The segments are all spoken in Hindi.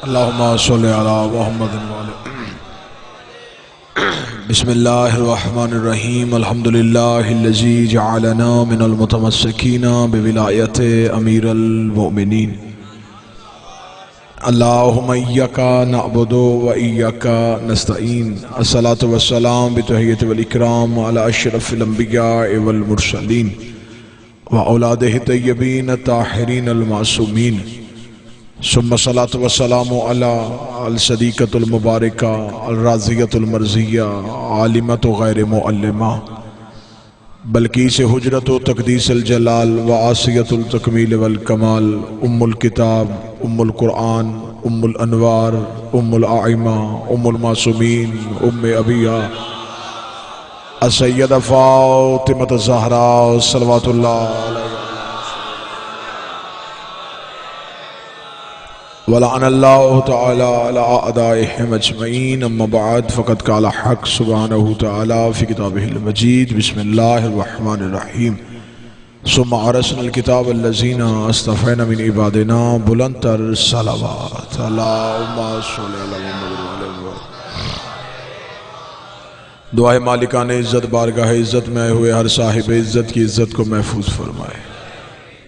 अल्लाहुम्मा सल्लि अला मुहम्मदिन व अला बिस्मिल्लाहिर्रहमानिर्रहीम अल्हम्दुलिल्लाहिल्लज़ी जअलना मिनल मुतमस्सिकीना बिविलायति अमीरिल मोमिनीन अल्लाहुम्मा इय्याका नअबुदु व इय्याका नस्तईन अस्सलातु वस्सलाम बितहिय्यति वल इकराम अला अशरफिल अंबिया वल मुरसलीन व औलादिहि तय्यबीन ताहिरीन अल मासूमीन सुम्मा सलातु वस्सलामु अला अल सदीक़तुल मुबारका अल राज़ियतुल मर्ज़िया आलिमतु गैर मुअल्लिमा बल्कीस हुजरतु तक़दीसुल जलाल व आसियतुल तकमील वल कमाल उम्मुल किताब उम्मुल कुरान उम्मुल अनवार उम्मुल आइमा उम्मुल मासूमीन उम्मे अबिया अस्सय्यदा फ़ातिमा ज़हरा सल्लल्लाहु वलअनल्लाहु तआला अला अदाइहिम अजमईन अम्मा बाद फ़क़द क़ाल हक़ सुब्हानहु तआला फ़ी किताबिहिल मजीद बिस्मिल्लाहिर्रहमानिर्रहीम सुम्मा अरसनल किताब अल्लज़ीना अस्तफ़ैना मिन इबादिना बुलंदतर सलावत अल्लाहुम्मा सल्लि अला मुहम्मद व अला दुआए मालिकान इज़्ज़त बारगाह इज़्ज़त में आए हुए हर साहिब इज़्ज़त की इज़्ज़त को महफूज फरमाए।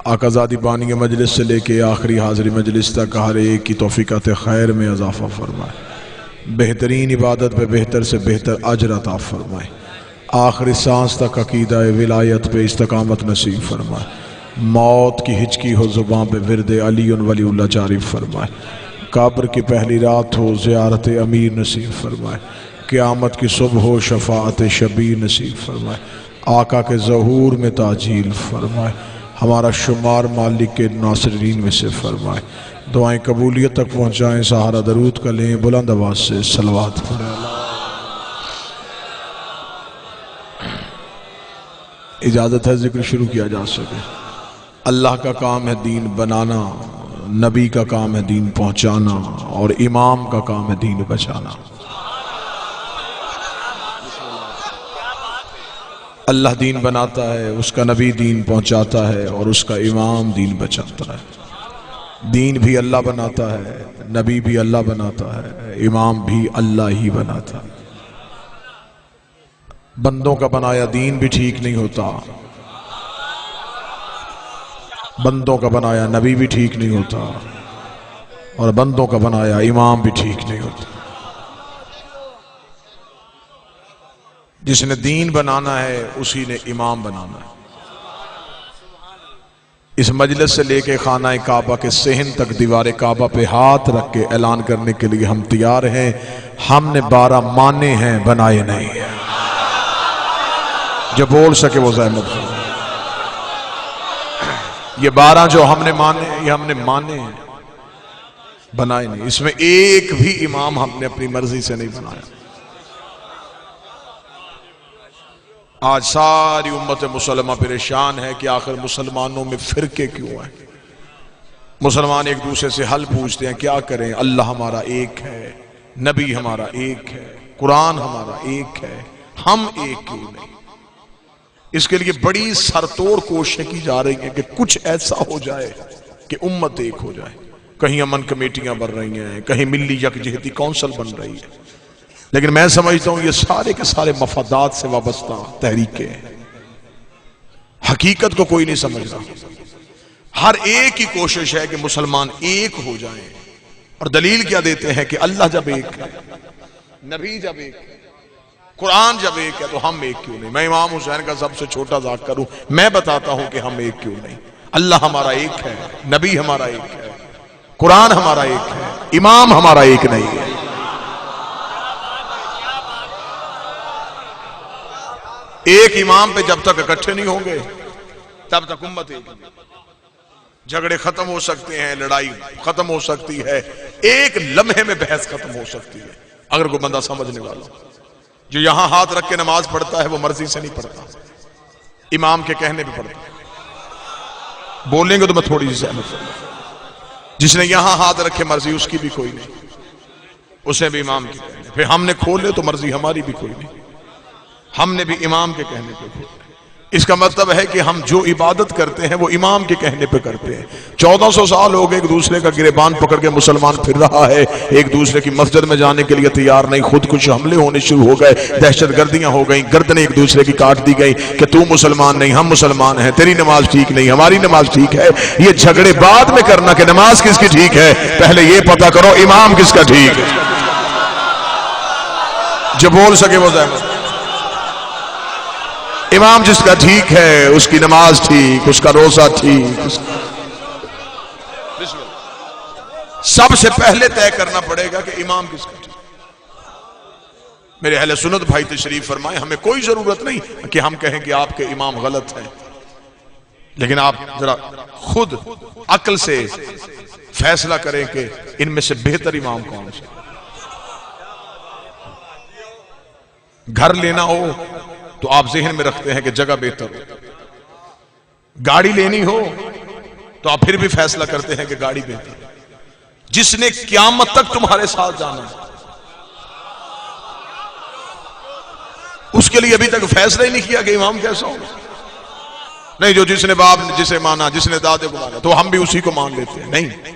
आकाज़ादी बानी मजलिस से लेके आखिरी हाज़िरी मजलिस तक हर एक की तौफ़ीक़ात खैर में इजाफ़ा फरमाए। बेहतरीन इबादत पे बेहतर से बेहतर अजर अता फरमाए। आखिरी सांस तक अक़ीदा विलायत पे इस्तकामत नसीब फरमाए। मौत की हिचकी हो ज़ुबान पे विरद अली वलीउल्लाह जारी फरमाए। कब्र की पहली रात हो ज़ियारत अमीर नसीब फरमाए। क़यामत की सुबह हो शफ़ाअत शबीर नसीब फरमाए। आका के ज़हूर में ताजील फरमाए। हमारा शुमार मालिक के नासरीन में से फरमाए। दुआएं कबूलियत तक पहुँचाएँ। सहारा दरूद का लें बुलंद आवाज़ से सलवात पढ़ें। इजाज़त है जिक्र शुरू किया जा सके। अल्लाह का काम है दीन बनाना, नबी का काम है दीन पहुँचाना और इमाम का काम है दीन बचाना। अल्लाह दीन बनाता है, उसका नबी दीन पहुंचाता है और उसका इमाम दीन बचाता है। दीन भी अल्लाह बनाता है, नबी भी अल्लाह बनाता है, इमाम भी अल्लाह ही बनाता है। बंदों का बनाया दीन भी ठीक नहीं होता, बंदों का बनाया नबी भी ठीक नहीं होता और बंदों का बनाया इमाम भी ठीक नहीं होता। जिसने दीन बनाना है उसी ने इमाम बनाना है। इस मजलिस से लेके खाना काबा के सहन तक दीवार काबा पे हाथ रख के ऐलान करने के लिए हम तैयार हैं, हमने 12 माने हैं, बनाए नहीं हैं। जो बोल सके वो ज़हमत करे। ये 12 जो हमने माने, ये हमने माने हैं, बनाए नहीं। इसमें एक भी इमाम हमने अपनी मर्जी से नहीं बनाया। आज सारी उम्मत मुसलमान परेशान है कि आखिर मुसलमानों में फिरके क्यों हैं। मुसलमान एक दूसरे से हल पूछते हैं, क्या करें। अल्लाह हमारा एक है, नबी हमारा एक है, कुरान हमारा एक है, हम एक क्यों नहीं। इसके लिए बड़ी सरतोड़ कोशिशें की जा रही हैं कि कुछ ऐसा हो जाए कि उम्मत एक हो जाए। कहीं अमन कमेटियां बन रही हैं, कहीं मिल्ली यकजहती कौंसिल बन रही है, लेकिन मैं समझता हूं ये सारे के सारे मफादात से वाबस्ता तहरीकें हैं। हकीकत को कोई नहीं समझ रहा। हर एक की कोशिश है कि मुसलमान एक हो जाएं। और दलील क्या देते हैं कि अल्लाह जब एक है, नबी जब एक है, कुरान जब एक है, तो हम एक क्यों नहीं। मैं इमाम हुसैन का सबसे छोटा ज़ाक करूं, मैं बताता हूं कि हम एक क्यों नहीं। अल्लाह हमारा एक है, नबी हमारा एक है, कुरान हमारा एक है, इमाम हमारा एक नहीं है। एक इमाम पे जब तक इकट्ठे नहीं होंगे तब तक उम्मत एक नहीं। झगड़े खत्म हो सकते हैं, लड़ाई खत्म हो सकती है, एक लम्हे में बहस खत्म हो सकती है अगर कोई बंदा समझने वाला। जो यहां हाथ रख के नमाज पढ़ता है वो मर्जी से नहीं पढ़ता, इमाम के कहने पे पढ़ता। बोलेंगे तो मैं थोड़ी सी सहमत करूंगा। जिसने यहां हाथ रखे मर्जी उसकी भी कोई नहीं, उसे भी इमाम की कहने। फिर हमने खोले तो मर्जी हमारी भी कोई नहीं, हमने भी इमाम के कहने पे खोले। इसका मतलब है कि हम जो इबादत करते हैं वो इमाम के कहने पे करते हैं। 1400 साल हो गए एक दूसरे का गिरेबान पकड़ के मुसलमान फिर रहा है, एक दूसरे की मस्जिद में जाने के लिए तैयार नहीं, खुद कुछ हमले होने शुरू हो गए, दहशत गर्दियां हो गई, गर्दनें एक दूसरे की काट दी गई कि तू मुसलमान नहीं हम मुसलमान हैं, तेरी नमाज ठीक नहीं हमारी नमाज ठीक है। ये झगड़े बाद में करना कि नमाज किसकी ठीक है, पहले ये पता करो इमाम किसका ठीक है। जो बोल सके वो जहमत। इमाम जिसका ठीक है उसकी नमाज ठीक, उसका रोजा ठीक। सबसे पहले तय करना पड़ेगा कि इमाम किसका ठीक। मेरे अहले सुन्नत भाई तशरीफ फरमाए, हमें कोई जरूरत नहीं कि हम कहें कि आपके इमाम गलत हैं, लेकिन आप जरा खुद अक्ल से फैसला करें कि इनमें से बेहतर इमाम कौन सा। घर लेना हो तो आप जहन में रखते हैं कि जगह बेहतर हो, गाड़ी लेनी हो तो आप फिर भी फैसला करते हैं कि गाड़ी बेहतर है। जिसने क़यामत तक तुम्हारे साथ जाना है उसके लिए अभी तक फैसला ही नहीं किया कि इमाम कैसा हो। नहीं, जो जिसने बाप जिसे माना, जिसने दादे को माना, तो हम भी उसी को मान लेते हैं। नहीं,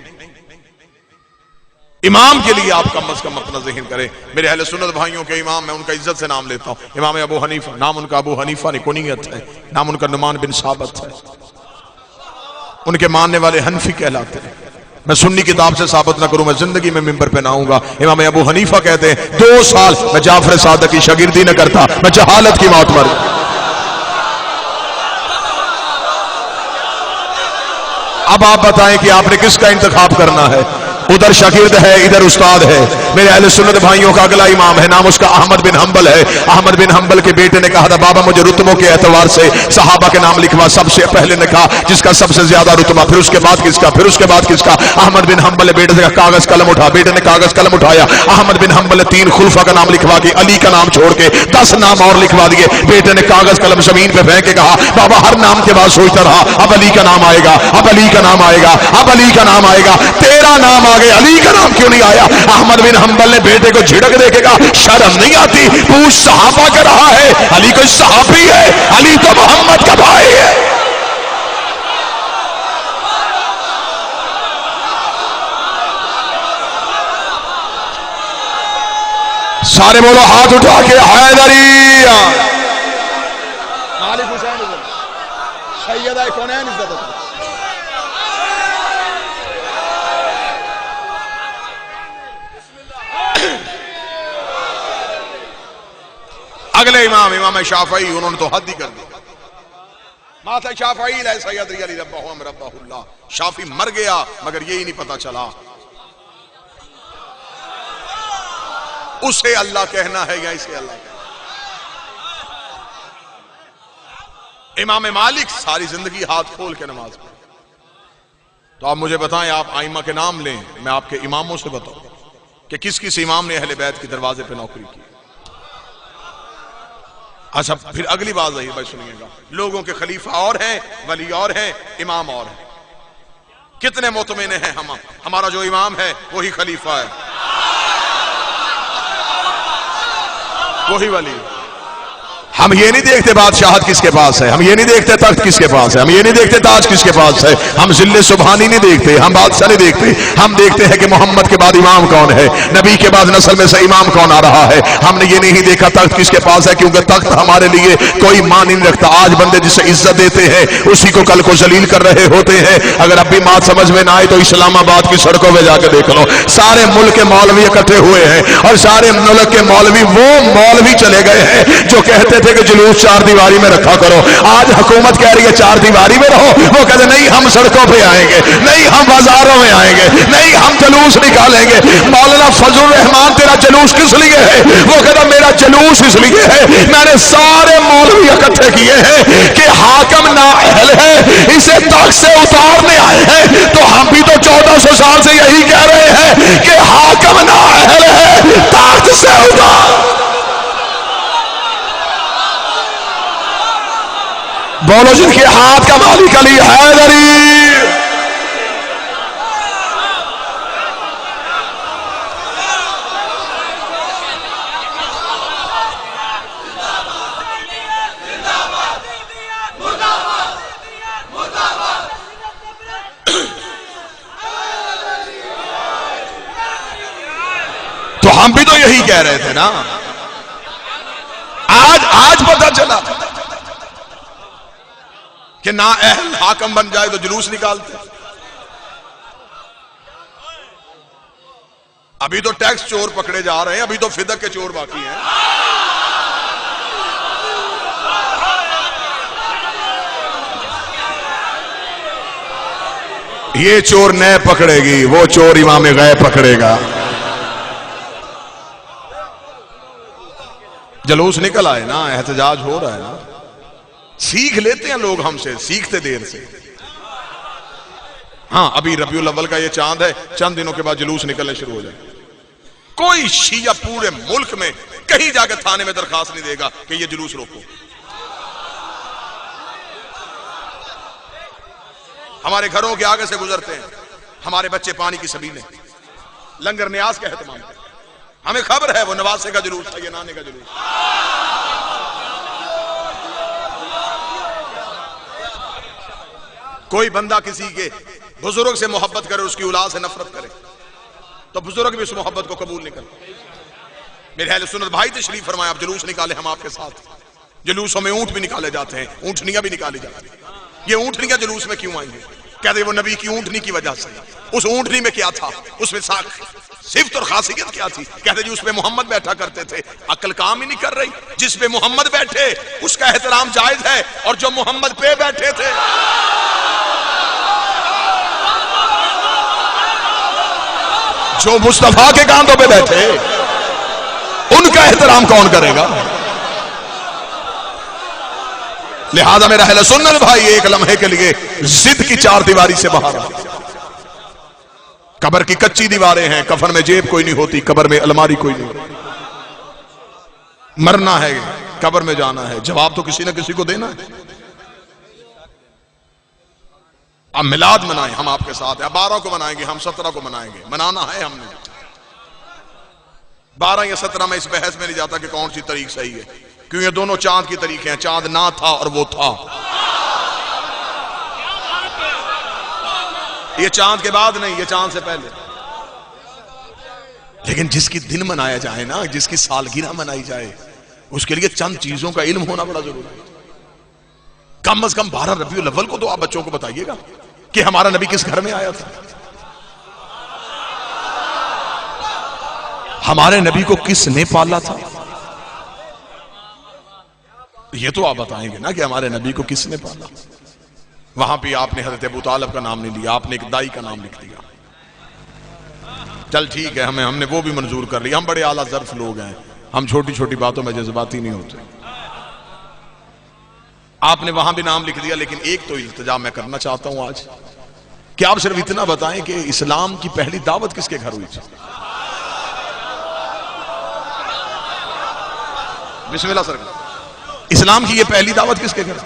इमाम के लिए आप कम से कम अपना ज़हन करें। मेरे अहले सुन्नत भाइयों के इमाम, मैं उनका इज्जत से नाम लेता हूं, इमाम अबू हनीफा। नाम उनका अबू हनीफा नहीं, कुनियत है। नाम उनका नुमान बिन साबत है। उनके मानने वाले हनफी कहलाते हैं। मैं सुन्नी किताब से साबित ना करूं, मैं जिंदगी में मिंबर पे ना आऊंगा। इमाम अबू हनीफा कहते हैं 2 साल मैं जाफर सादिक की शागिर्दी न करता, मैं जहालत की मौत मर। अब आप बताएं कि आपने किसका इंतखाब करना है। उधर शागिर्द है, इधर उस्ताद है। मेरे अहले सुन्नत भाइयों का अगला इमाम है, नाम उसका अहमद बिन हंबल है। अहमद बिन हंबल के बेटे ने कहा था, बाबा मुझे रुतबों के एतबार से सहाबा के नाम लिखवा। सबसे पहले ने कहा जिसका सबसे ज्यादा रुतबा, फिर उसके बाद किसका, फिर उसके बाद किसका। अहमद बिन हंबल ने बेटे से कागज कलम उठा, बेटे ने कागज कलम उठाया। अहमद बिन हंबल ने 3 खुलफा का नाम लिखवा के, अली का नाम छोड़ के 10 नाम और लिखवा दिए। बेटे ने कागज कलम जमीन पे फेंक के कहा, बाबा हर नाम के बाद सोचता रहा अब अली का नाम आएगा, अब अली का नाम आएगा, अब अली का नाम आएगा। तेरा नाम आ गया, अली का नाम क्यों नहीं आया। अहमद बिन हंबल ने बेटे को झिड़क देखेगा, शर्म नहीं आती, पूछ सहाबा का रहा है, अली कोई सहाबी है, अली तो मोहम्मद का भाई है। सारे बोलो हाथ उठा के हैदरिया। मालिक हुसैन सैयदा कौनैन इज्जत। अगले इमाम इमाम शाफई, उन्होंने तो हद ही कर दी। माता शाफई सैयद अली रब्बहुल्लाह। शाफी मर गया मगर यही नहीं पता चला उसे अल्लाह कहना है या इसे अल्लाह कहना। इमाम मालिक सारी जिंदगी हाथ खोल के नमाज पढ़े। तो आप मुझे बताएं, आप आइमा के नाम लें, मैं आपके इमामों से बताऊं कि किस किस इमाम ने अहले बैत के दरवाजे पे नौकरी की। अच्छा, फिर अगली बात है भाई सुनिएगा, लोगों के खलीफा और हैं, वली और हैं, इमाम और हैं। कितने मुतमिन हैं हम, हमारा जो इमाम है वही खलीफा है, वही वली। हम ये नहीं देखते बादशाहत किसके पास है, हम ये नहीं देखते तख्त किसके पास है, हम ये नहीं देखते ताज किसके पास है, हम जिल्ले सुबहानी नहीं देखते, हम बादशाह नहीं देखते। हम देखते हैं कि मोहम्मद के बाद इमाम कौन है, नबी के बाद नस्ल में से इमाम कौन आ रहा है। हमने ये नहीं देखा तख्त किसके पास है, क्योंकि तख्त हमारे लिए कोई मान नहीं रखता। आज बंदे जिसे इज्जत देते हैं उसी को कल को जलील कर रहे होते हैं। अगर अब भी बात समझ में ना आए तो इस्लामाबाद की सड़कों में जाकर देख लो, सारे मुल्क के मौलवी इकट्ठे हुए हैं और सारे मुल्क के मौलवी वो मौलवी चले गए हैं जो कहते थे कि जुलूस 4 दीवारी में रखा करो। आज हुकूमत कह रही है 4 दीवारी में रहो, वो कहते नहीं हम सड़कों पे आएंगे, नहीं हम बाजारों में आएंगे, नहीं हम जुलूस निकालेंगे। मौलाना फजल रहमान तेरा जुलूस किस लिए है, वो कहता मेरा जुलूस इसलिए है मैंने सारे मौलवी इकट्ठे किए हैं कि हाकिम नाअहल है, इसे तख्त से उतारने आए हैं। तो हम भी तो 1400 साल से यही कह रहे हैं कि हाकिम नाअहल है, तख्त से उतार। बोलो जिनके हाथ का मालिक अली हैदरी। हम भी तो यही कह रहे थे ना। आज पता चला कि ना अहल हाकम बन जाए तो जुलूस निकालते। अभी तो टैक्स चोर पकड़े जा रहे हैं, अभी तो फिदक के चोर बाकी हैं। ये चोर नए पकड़ेगी, वो चोर इमाम गए पकड़ेगा। जलूस निकल आए ना, एहतजाज हो रहा है ना। सीख लेते हैं लोग हमसे, सीखते देर से। हाँ, अभी रबीउल अव्वल का ये चांद है, चंद दिनों के बाद जुलूस निकलने शुरू हो जाए। कोई शिया पूरे मुल्क में कहीं जाकर थाने में दरखास्त नहीं देगा कि ये जुलूस रोको। हमारे घरों के आगे से गुजरते हैं हमारे बच्चे पानी की सबीलें, लंगर न्याज का एहतमाम करते। हमें खबर है वो नवासे का जुलूस था, ये नाने का जुलूस। कोई बंदा किसी के बुजुर्ग से मोहब्बत करे, उसकी औलाद से नफरत करे, तो बुजुर्ग भी उस मोहब्बत को कबूल नहीं करते। मेरे अहले सुन्नत भाई तशरीफ फरमाए, आप जुलूस निकाले, हम आपके साथ। जुलूसों में ऊंट भी निकाले जाते हैं, ऊंटनियां भी निकाली जाती हैं। ये ऊंटनियां जुलूस में क्यों आएंगे? कहते वो नबी की ऊंटनी की वजह से। उस ऊंटनी में क्या था? उसमें सिफ्त और खासियत क्या थी? कहते जी उसमें मोहम्मद बैठा करते थे। अक्ल काम ही नहीं कर रही। जिस पे मोहम्मद बैठे उसका एहतराम जायज है, और जो मोहम्मद पे बैठे थे जो मुस्तफा के कांधों पे बैठे उनका एहतराम कौन करेगा? लिहाजा मेरा अहले सुन्नत भाई एक लम्हे के लिए जिद की चार दीवारी से बाहर आ। कब्र की कच्ची दीवारें हैं, कफन में जेब कोई नहीं होती, कब्र में अलमारी कोई नहीं होती। मरना है, कब्र में जाना है, जवाब तो किसी ना किसी को देना है। अब मिलाद मनाएं, हम आपके साथ हैं। 12 को मनाएंगे, हम 17 को मनाएंगे। मनाना है हमने। 12 या 17 में इस बहस में नहीं जाता कि कौन सी तारीख सही है, क्यों ये दोनों चांद की तारीखें हैं। चांद ना था और वो था। ये चांद के बाद नहीं, ये चांद से पहले। लेकिन जिसकी दिन मनाया जाए ना, जिसकी सालगिरह मनाई जाए, उसके लिए चंद चीजों का इल्म होना बड़ा जरूरी है। कम से कम 12 रबीउल अव्वल को तो आप बच्चों को बताइएगा कि हमारा नबी किस घर में आया था, हमारे नबी को किसने पाला था। ये तो आप बताएंगे ना कि हमारे नबी को किसने पाला। वहां भी आपने हजरत अबू तालिब का नाम नहीं लिया, आपने एक दाई का नाम लिख दिया। चल ठीक है, हमने वो भी मंजूर कर लिया। हम बड़े आला ज़र्फ लोग हैं, हम छोटी छोटी बातों में जज्बाती नहीं होते। आपने वहां भी नाम लिख दिया। लेकिन एक तो इल्तिजा मैं करना चाहता हूं आज, कि आप सिर्फ इतना बताएं कि इस्लाम की पहली दावत किसके घर हुई थी। बिस्मिल्लाह सर। इस्लाम की ये पहली दावत किसके घर?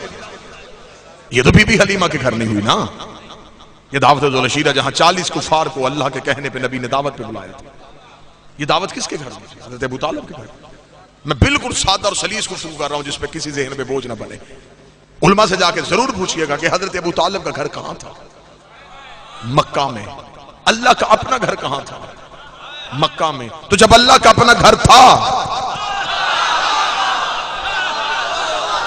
ये तो बीबी हलीमा के घर नहीं हुई ना। ये दावत ज़ुलशीरा, जहां 40 कुफार को अल्लाह के कहने पे नबी ने दावत पे बुलाया था, ये दावत किसके घर हुई? हज़रत अबू तालिब के घर। मैं बिल्कुल सादा और सलीस गुफ्तगू कर रहा हूं, जिस पे किसी ज़हन पे बोझ ना बने। उलमा से जाके जरूर पूछिएगा कि हज़रत अबू तालिब का घर कहां था? मक्का में। अल्लाह का अपना घर कहां था? मक्का में। तो जब अल्लाह का अपना घर था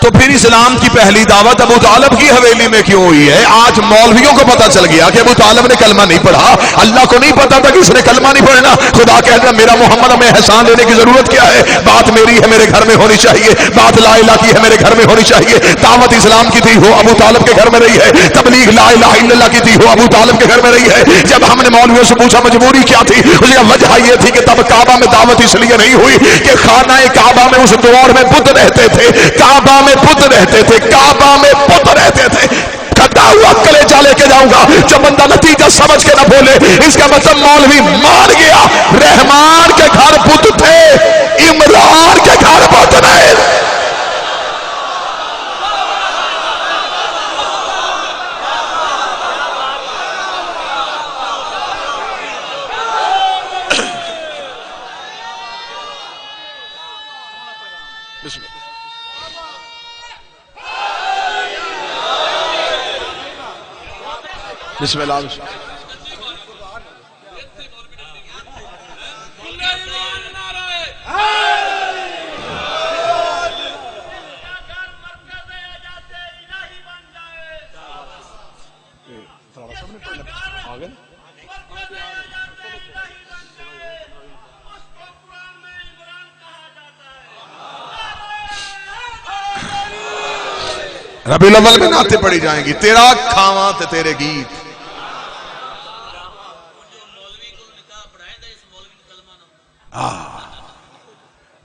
तो फिर इस्लाम की पहली दावत अबू तालिब की हवेली में क्यों हुई है? आज मौलवियों को पता चल गया कि अबू तालिब ने कलमा नहीं पढ़ा। अल्लाह को नहीं पता था कि उसने कलमा नहीं पढ़ना। खुदा कहता मेरा मोहम्मद, हमें एहसान देने की जरूरत क्या है? बात मेरी है, मेरे घर में होनी चाहिए। बात ला इलाहा की है, मेरे घर में होनी चाहिए। दावत इस्लाम की थी, हो अबू तालिब के घर में रही है। तबलीग ला इलाहा इल्लल्लाह की थी, हो अबू तालिब के घर में रही है। जब हमने मौलवियों से पूछा मजबूरी क्या थी, उसकी वजह ये थी कि तब काबा में दावत इसलिए नहीं हुई कि खाना काबा में उस दौर में बुत रहते थे। काबा में पुत रहते थे, काबा में पुत रहते थे। कटा हुआ कलेजा लेके जाऊंगा, जो बंदा नतीजा समझ के ना बोले, इसका मतलब मौलवी मान गया रहमान के घर पुत थे, इमरान के घर पुत नहीं। बिस्मिल्लाह। रबीउल अव्वल में नाते पड़ी जाएंगी। तेरा खावा ते तेरे गीत,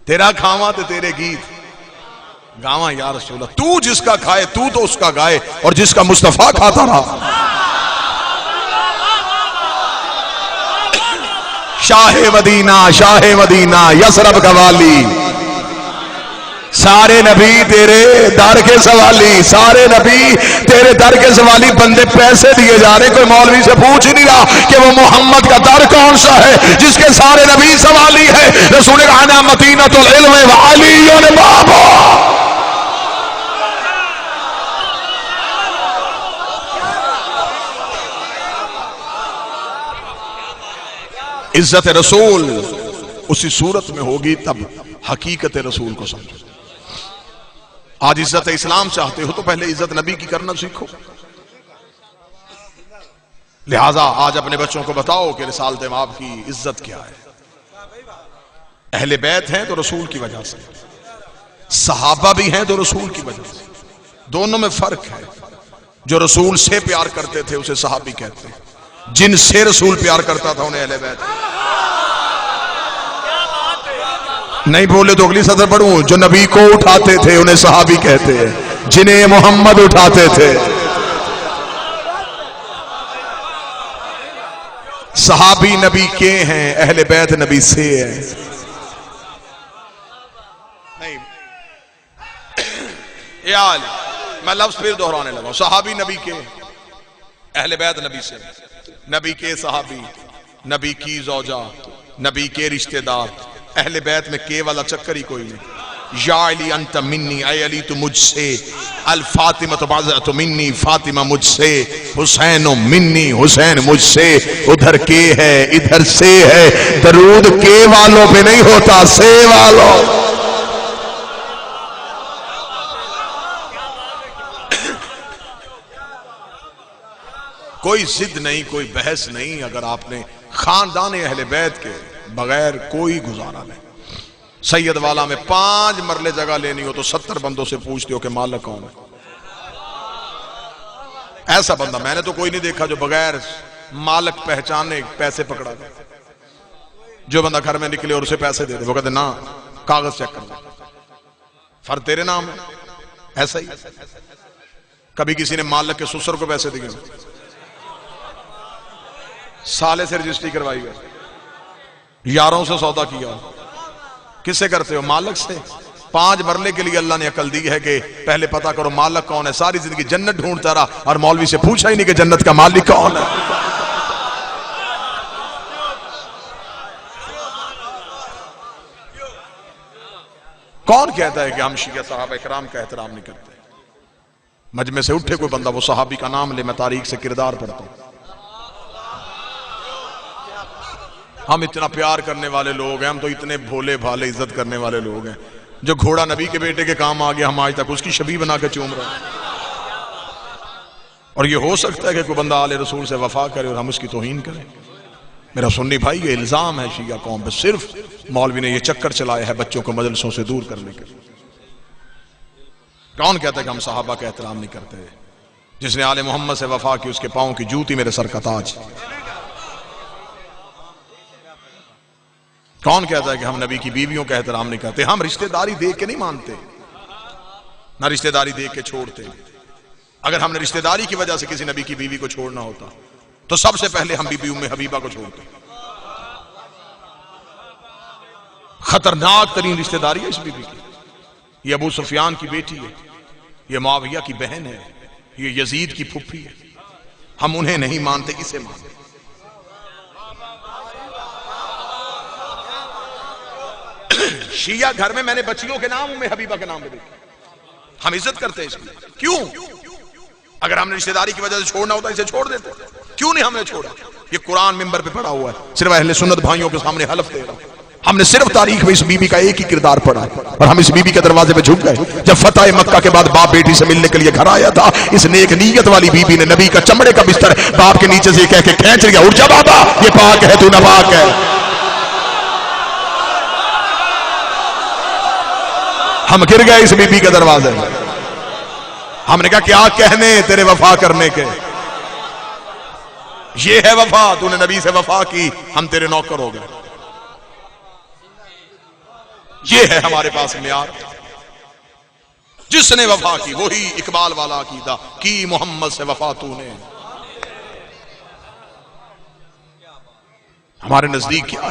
तेरा खावा ते तेरे गीत गावा या रसूल अल्लाह। तू जिसका खाए तू तो उसका गाए, और जिसका मुस्तफा खाता रहा। शाहे मदीना यसरब का वाली, सारे नबी तेरे दर के सवाली, सारे नबी तेरे दर के सवाली। बंदे पैसे दिए जा रहे, कोई मौलवी से पूछ ही नहीं रहा कि वो मोहम्मद का दर कौन सा है जिसके सारे नबी सवाली है। रसूल आना मदीनतुल इल्म व अली बाबा। इज्जत रसूल उसी सूरत में होगी तब हकीकत रसूल को समझो। आज इज्जत इस्लाम चाहते हो तो पहले इज्जत नबी की करना सीखो। लिहाजा आज अपने बच्चों को बताओ कि रिसालत माब की इज्जत क्या है। अहले बैत हैं तो रसूल की वजह से, सहाबा भी हैं तो रसूल की वजह से। दोनों में फर्क है। जो रसूल से प्यार करते थे उसे सहाबी कहते हैं, जिनसे रसूल प्यार करता था उन्हें अहले बैत। नहीं बोले तो अगली सदर पढ़ूं। जो नबी को उठाते थे उन्हें सहाबी कहते हैं, जिन्हें मोहम्मद उठाते थे। सहाबी नबी के हैं, अहले बैत नबी से हैं। नहीं यार मैं लफ्ज फिर दोहराने लगा। सहाबी नबी के, अहले बैत नबी से। नबी के सहाबी, नबी की जौजा, नबी के रिश्तेदार। अहले बैत में के वाला चक्कर ही कोई नहीं। या अली अंत मिन्नी, ऐ अली तू मुझसे। अल फातिमा तो बाज़ तो मिन्नी, फातिमा मुझसे। हुसैन मिन्नी, हुसैन मुझसे। उधर के है इधर से है, दरूद के वालों पे नहीं होता, से वालों। कोई जिद नहीं, कोई बहस नहीं। अगर आपने खानदान अहले बैत के बगैर कोई गुजारा नहीं। सैयद वाला में 5 मरले जगह लेनी हो तो 70 बंदों से पूछते हो कि मालिक कौन है। ऐसा बंदा मैंने तो कोई नहीं देखा जो बगैर मालिक पहचाने पैसे पकड़ा दे। जो बंदा घर में निकले और उसे पैसे दे दे, वो कहते ना कागज चेक कर, फर्ज तेरे नाम है। ऐसा ही कभी किसी ने मालिक के ससुर को पैसे दिए, साले से रजिस्ट्री करवाई है, यारों से सौदा किया। किससे करते हो? मालिक से। 5 मरले के लिए अल्लाह ने अकल दी है कि पहले पता करो मालिक कौन है। सारी जिंदगी जन्नत ढूंढता रहा और मौलवी से पूछा ही नहीं कि जन्नत का मालिक कौन है। कौन कहता है कि हम शिया सहाबा इकराम का एहतराम नहीं करते? मजमे से उठे कोई बंदा, वो सहाबी का नाम ले, मैं तारीख से किरदार पढ़ता हूं। हम इतना प्यार करने वाले लोग हैं, हम तो इतने भोले भाले इज्जत करने वाले लोग हैं। जो घोड़ा नबी के बेटे के काम आ गया, हम आज तक उसकी शबी बना के चूम रहे हैं। और ये हो सकता है कि कोई बंदा आले रसूल से वफा करे और हम उसकी तौहीन करें? मेरा सुन्नी भाई, ये इल्जाम है शिया कौम पे। सिर्फ मौलवी ने ये चक्कर चलाया है बच्चों को मजलिसों से दूर करने के लिए। कौन कहता है कि हम सहाबा का एहतराम नहीं करते? जिसने आले मोहम्मद से वफा की उसके पांव की जूती मेरे सर का ताज। कौन कहता है कि हम नबी की बीवियों का एहतराम नहीं करते? हम रिश्तेदारी देख के नहीं मानते, ना रिश्तेदारी देख के छोड़ते। अगर हमने रिश्तेदारी की वजह से किसी नबी की बीवी को छोड़ना होता तो सबसे पहले हम बीबी उम्मे हबीबा को छोड़ते। खतरनाक तरीन रिश्तेदारी है इस बीबी की। ये अबू सुफियान की बेटी है, ये मुआविया की बहन है, ये यजीद की फुफ्फी है। हम उन्हें नहीं मानते, इसे मानते। शिया घर में मैंने बच्चियों के नाम उम्मे हबीबा के नाम पे देखे। हम इज्जत करते हैं इसकी। क्यों? अगर हमने रिश्तेदारी की वजह से छोड़ना होता इसे छोड़ देते। क्यों नहीं हमने छोड़ा? ये कुरान मिंबर पे पड़ा हुआ है, सिर्फ अहले सुन्नत भाइयों के सामने हलफ दे रहा हूं। हमने सिर्फ तारीख में इस बीबी का एक ही किरदार पढ़ा है और हम इस बीबी के दरवाजे पे झुक गए। जब फतह मक्का के बाद बाप बेटी से मिलने के लिए घर आया था, इस नेक नीयत वाली बीबी ने नबी का चमड़े का बिस्तर बाप के नीचे से कह के खींच लिया, उठ जा बाबा, ये पाक है, तू नापाक है। हम गिर गए इस बीबी के दरवाजे में। हमने कहा क्या कहने तेरे वफा करने के, ये है वफा, तूने नबी से वफा की, हम तेरे नौकर हो गए। ये है हमारे पास मियार। जिसने वफा की वही इकबाल वाला अकीदा की, मोहम्मद से वफा तूने। हमारे नजदीक क्या है?